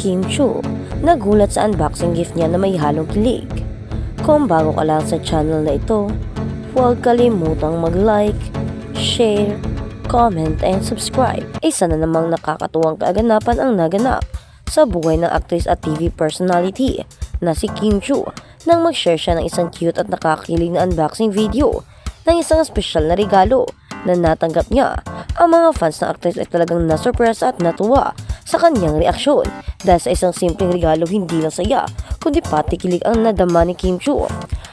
Kim Chiu nagulat sa unboxing gift niya na may halong kilig. Kung bago ka lang sa channel na ito, huwag kalimutang mag-like, share, comment, and subscribe. Isa na namang nakakatuwang kaaganapan ang naganap sa buhay ng actress at TV personality na si Kim Chiu nang mag-share siya ng isang cute at nakakakilig na unboxing video ng isang espesyal na regalo na natanggap niya. Ang mga fans ng actress ay talagang nasurpresa at natuwa sa kanyang reaksyon dahil sa isang simpleng regalo hindi lang saya kundi pati kilig ang nadama ni Kim Chiu.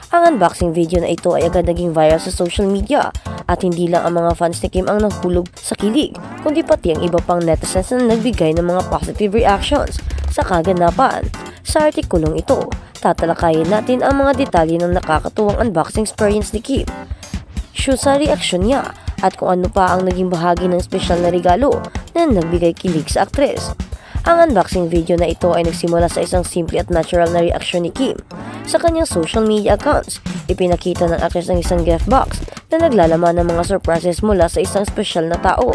Ang unboxing video na ito ay agad naging viral sa social media at hindi lang ang mga fans ni Kim ang nahulog sa kilig kundi pati ang iba pang netizens na nagbigay ng mga positive reactions sa kaganapan. Sa artikulong ito, tatalakayin natin ang mga detalye ng nakakatuwang unboxing experience ni Kim Chiu sa reaksyon niya at kung ano pa ang naging bahagi ng espesyal na regalo na nagbigay kilig sa aktres. Ang unboxing video na ito ay nagsimula sa isang simple at natural na reaksyon ni Kim. Sa kanyang social media accounts, ipinakita ng aktres ang isang gift box na naglalaman ng mga surprises mula sa isang espesyal na tao.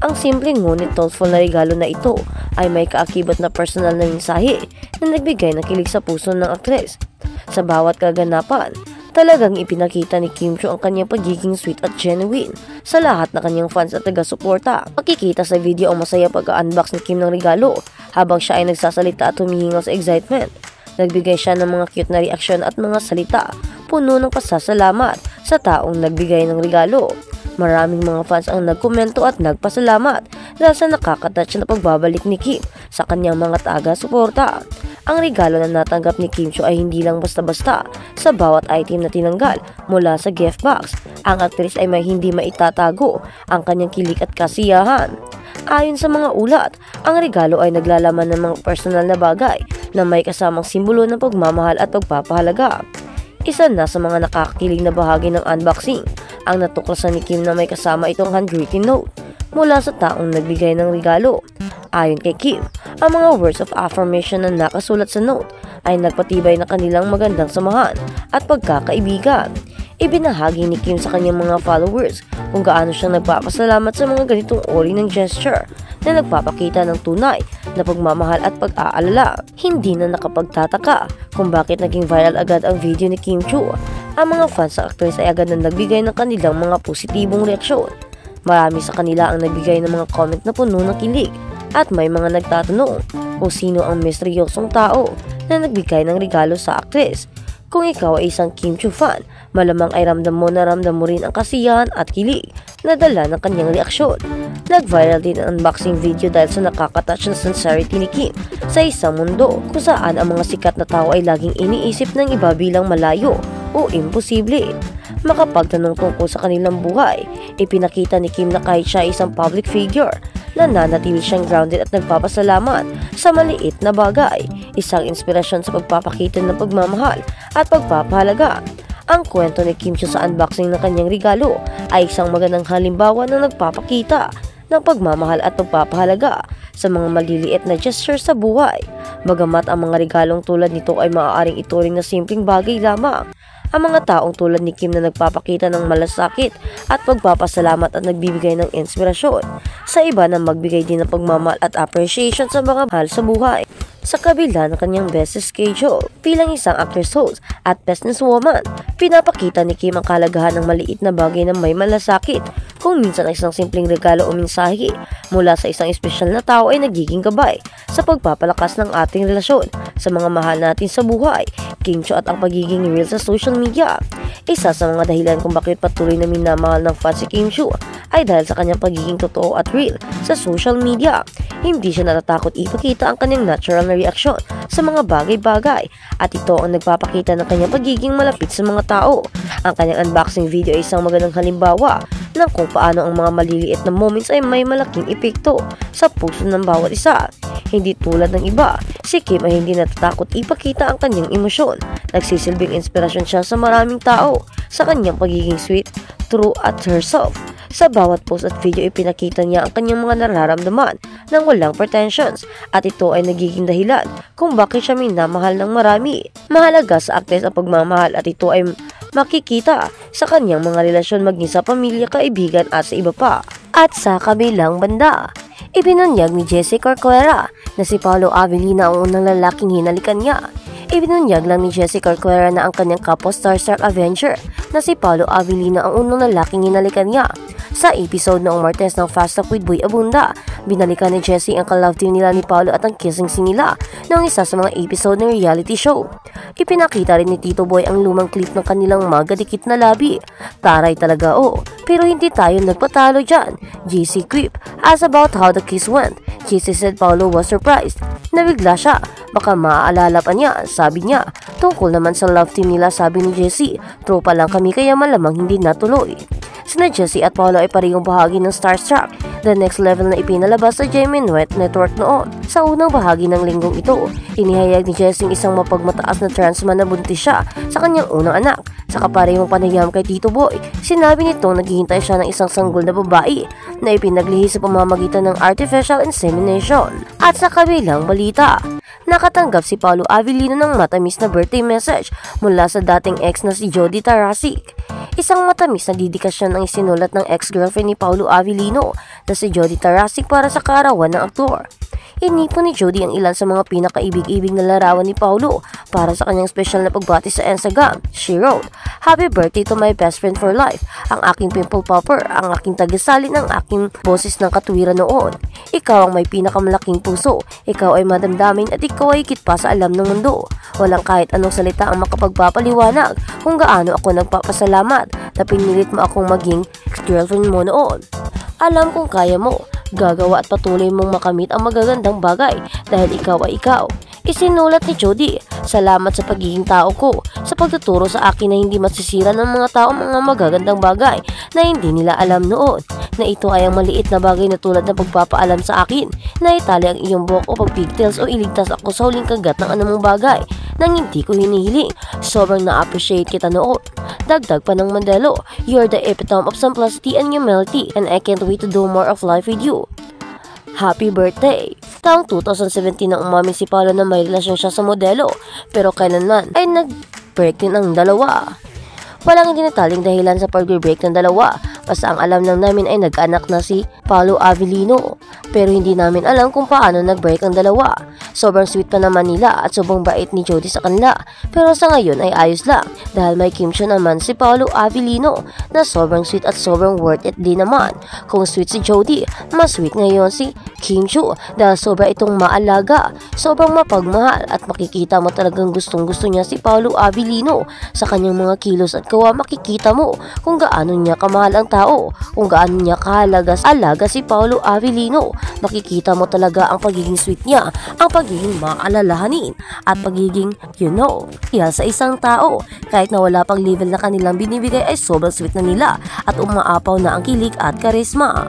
Ang simpleng ngunit thoughtful na regalo na ito ay may kaakibat na personal na mensahe na nagbigay ng kilig sa puso ng aktres. Sa bawat kaganapan, talagang ipinakita ni Kim Chiu ang kanyang pagiging sweet at genuine sa lahat ng kanyang fans at taga-suporta. Makikita sa video ang masaya pag-unbox ni Kim ng regalo habang siya ay nagsasalita at humihingal sa excitement. Nagbigay siya ng mga cute na reaksyon at mga salita puno ng pasasalamat sa taong nagbigay ng regalo. Maraming mga fans ang nagkomento at nagpasalamat dahil sa nakakatouch na pagbabalik ni Kim sa kanyang mga taga-suporta. Ang regalo na natanggap ni Kim Chiu ay hindi lang basta-basta. Sa bawat item na tinanggal mula sa gift box, ang aktris ay may hindi maitatago ang kanyang kilig at kasiyahan. Ayon sa mga ulat, ang regalo ay naglalaman ng mga personal na bagay na may kasamang simbolo ng pagmamahal at pagpapahalaga. Isa na sa mga nakakakilig na bahagi ng unboxing ang natuklasan ni Kim na may kasama itong handwritten note mula sa taong nagbigay ng regalo. Ayon kay Kim, ang mga words of affirmation na nakasulat sa note ay nagpatibay na kanilang magandang samahan at pagkakaibigan. Ibinahagi ni Kim sa kanyang mga followers kung gaano siya nagpapasalamat sa mga ganitong uri ng gesture na nagpapakita ng tunay na pagmamahal at pag-aalala. Hindi na nakapagtataka kung bakit naging viral agad ang video ni Kim Chiu. Ang mga fans sa actress ay agad na nagbigay ng kanilang mga positibong reaksyon. Marami sa kanila ang nagbigay ng mga comment na puno ng kilig at may mga nagtatanong kung sino ang misteryosong tao na nagbigay ng regalo sa aktres. Kung ikaw ay isang Kim Chiu fan, malamang ay ramdam mo rin ang kasiyahan at kilig na dala ng kanyang reaksyon. Nag-viral din ang unboxing video dahil sa nakakatouch na sincerity ni Kim sa isang mundo kung saan ang mga sikat na tao ay laging iniisip ng iba bilang malayo o imposible. Makapagtanong tungkol sa kanilang buhay, ipinakita ni Kim na kahit siya ay isang public figure, nananatili siyang grounded at nagpapasalamat sa maliit na bagay, isang inspirasyon sa pagpapakita ng pagmamahal at pagpapahalaga. Ang kwento ni Kim Chiu sa unboxing ng kanyang regalo ay isang magandang halimbawa na nagpapakita ng pagmamahal at pagpapahalaga sa mga maliliit na gesture sa buhay. Bagamat ang mga regalong tulad nito ay maaaring ituring na simpleng bagay lamang, ang mga taong tulad ni Kim na nagpapakita ng malasakit at pagpapasalamat at nagbibigay ng inspirasyon sa iba na magbigay din ng pagmamahal at appreciation sa mga mahal sa buhay. Sa kabila ng kanyang busy schedule bilang isang actress host at businesswoman, pinapakita ni Kim ang kalagahan ng maliit na bagay na may malasakit. Kung minsan isang simpleng regalo o mensahe mula sa isang espesyal na tao ay nagiging gabay sa pagpapalakas ng ating relasyon sa mga mahal natin sa buhay. Kim Chiu at ang pagiging real sa social media. Isa sa mga dahilan kung bakit patuloy na minamahal ng fans si Kim Chiu ay dahil sa kanyang pagiging totoo at real sa social media. Hindi siya natatakot ipakita ang kanyang natural na reaksyon sa mga bagay-bagay at ito ang nagpapakita ng kanyang pagiging malapit sa mga tao. Ang kanyang unboxing video ay isang magandang halimbawa ng kung paano ang mga maliliit na moments ay may malaking epekto sa puso ng bawat isa. Hindi tulad ng iba, si Kim ay hindi natatakot ipakita ang kanyang emosyon. Nagsisilbing inspirasyon siya sa maraming tao sa kanyang pagiging sweet, true at herself. Sa bawat post at video ipinakita niya ang kanyang mga nararamdaman ng walang pretensions at ito ay nagiging dahilan kung bakit siya minamahal ng marami. Mahalaga sa aktres ang pagmamahal at ito ay makikita sa kanyang mga relasyon maging sa pamilya, kaibigan at sa iba pa. At sa kabilang banda, Ibinunyag ni Jessie Corcuera na si Paolo Avellino ang unang lalaking hinalikan niya. Ibinunyag lang ni Jessie Corcuera na ang kanyang kapwa starstruck Avenger na si Paolo Avellino ang unang lalaking hinalikan niya. Sa episode noong Martes ng Fast Talk with Boy Abunda, binalikan ni Jessie ang ka-love team nila ni Paolo at ang kissing scene nila noong isa sa mga episode ng reality show. Ipinakita rin ni Tito Boy ang lumang clip ng kanilang magkadikit na labi. Taray talaga pero hindi tayo nagpatalo dyan. Jessie Quip asked about how the kiss went. Jessie said Paolo was surprised. Nabigla siya. Baka maaalala pa niya, sabi niya. Tungkol naman sa love team nila, sabi ni Jessie, tropa lang kami kaya malamang hindi natuloy. Sina Jessie at Paolo ay parehong bahagi ng Starstruck, the next level na ipinalabas sa GMA Network noon. Sa unang bahagi ng linggong ito, inihayag ni Jessie isang mapagmataas na trans man na buntis siya sa kanyang unang anak. Sa kaparehong panayam kay Tito Boy, sinabi nitong naghihintay siya ng isang sanggol na babae na ipinaglihi sa pamamagitan ng artificial insemination. At sa kabilang balita, nakatanggap si Paolo Avellino ng matamis na birthday message mula sa dating ex na si Jody Tarasic. Isang matamis na dedikasyon ang isinulat ng ex-girlfriend ni Paolo Avellino na si Jody Tarasic para sa kaarawan ng aktor. Inipon ni Jody ang ilan sa mga pinakaibig-ibig na larawan ni Paolo para sa kanyang special na pagbati sa Instagram. She wrote, "Happy birthday to my best friend for life, ang aking pimple popper, ang aking tagisalin, ang aking boses ng katwiran noon. Ikaw ang may pinakamalaking puso, ikaw ay madamdamin at ikaw ay higit pa sa alam ng mundo. Walang kahit anong salita ang makapagpapaliwanag kung gaano ako nagpapasalamat na pinilit mo akong maging girlfriend mo noon. Alam kong kaya mo. Gagawa at patuloy mong makamit ang magagandang bagay dahil ikaw ay ikaw." Isinulat ni Jody, "Salamat sa pagiging tao ko, sa pagtuturo sa akin na hindi masisira ng mga tao mga magagandang bagay na hindi nila alam noon, na ito ay ang maliit na bagay na tulad ng pagpapaalam sa akin na itali ang iyong buhok o pag-pigtails o iligtas ako sa huling kagat ng anumang bagay nang hindi ko hinihiling. Sobrang na-appreciate kita noon." Dagdag pa ng Mandelo, "You're the epitome of simplicity and humility and I can't wait to do more of life with you. Happy birthday." Taong 2017 nang umamin si Paolo na may relasyon siya sa modelo, pero kailanman ay nag-break din ang dalawa. Walang idinataling dahilan sa pag-break ng dalawa, basta ang alam lang namin ay nag-anak na si Paolo Avellino, pero hindi namin alam kung paano nag-break ang dalawa. Sobrang sweet pa naman nila at sobrang bait ni Jody sa kanila, pero sa ngayon ay ayos lang dahil may kimchi naman si Paolo Avellino na sobrang sweet at sobrang worth it din naman. Kung sweet si Jody, mas sweet ngayon si Kim Chiu dahil sobra itong maalaga, sobrang mapagmahal at makikita mo talagang gustong-gusto niya si Paolo Avellino. Sa kanyang mga kilos at gawa, makikita mo kung gaano niya kamahal ang tao, kung gaano niya kahalaga si Paolo Avellino. Makikita mo talaga ang pagiging sweet niya, ang pagiging maalalahanin at pagiging real sa isang tao. Kahit na wala pang level na kanilang binibigay ay sobrang sweet na nila at umaapaw na ang kilig at karisma.